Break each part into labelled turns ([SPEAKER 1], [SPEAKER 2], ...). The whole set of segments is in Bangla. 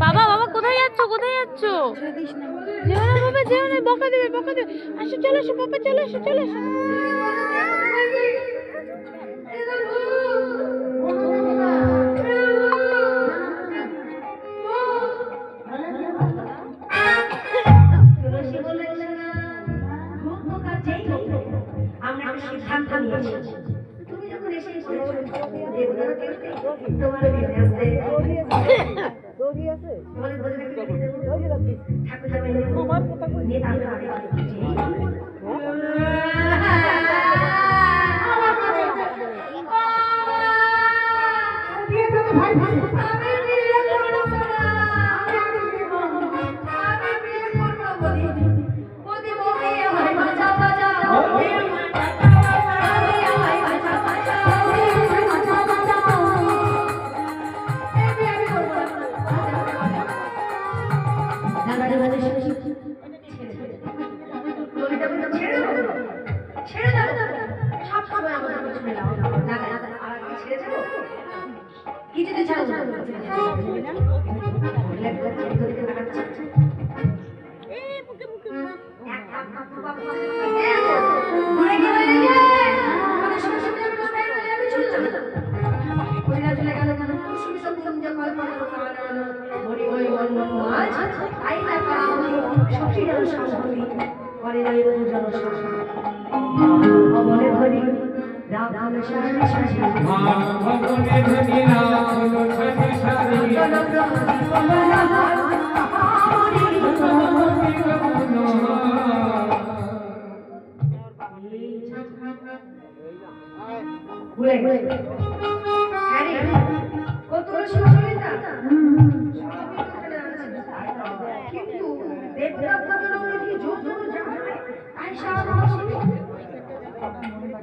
[SPEAKER 1] বাবা বাবা কোথায় যাচ্ছ, কোথায় যাচ্ছ? যেও না বাবা, যেও না, বকা দেবে, বকা দেবে। আসো, চলে এসো বাবা, চলে এসো, চলে এসো।
[SPEAKER 2] তুমি যখন এসে তোমার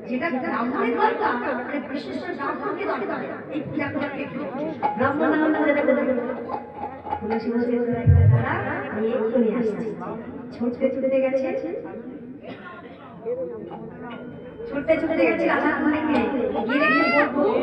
[SPEAKER 2] যেটা ব্রাহ্মণের দরকার, মানে বিশেষ ব্রাহ্মণকে দরকার। এই ব্রাহ্মণ না হলে তুলসী মন্দির তারা আমি এক্ষুনি আসছি। ছুটতে ছুটতে গেছে, ছুটতে ছুটতে গেছে রাজার ঘরে গিয়ে গিয়ে বলবো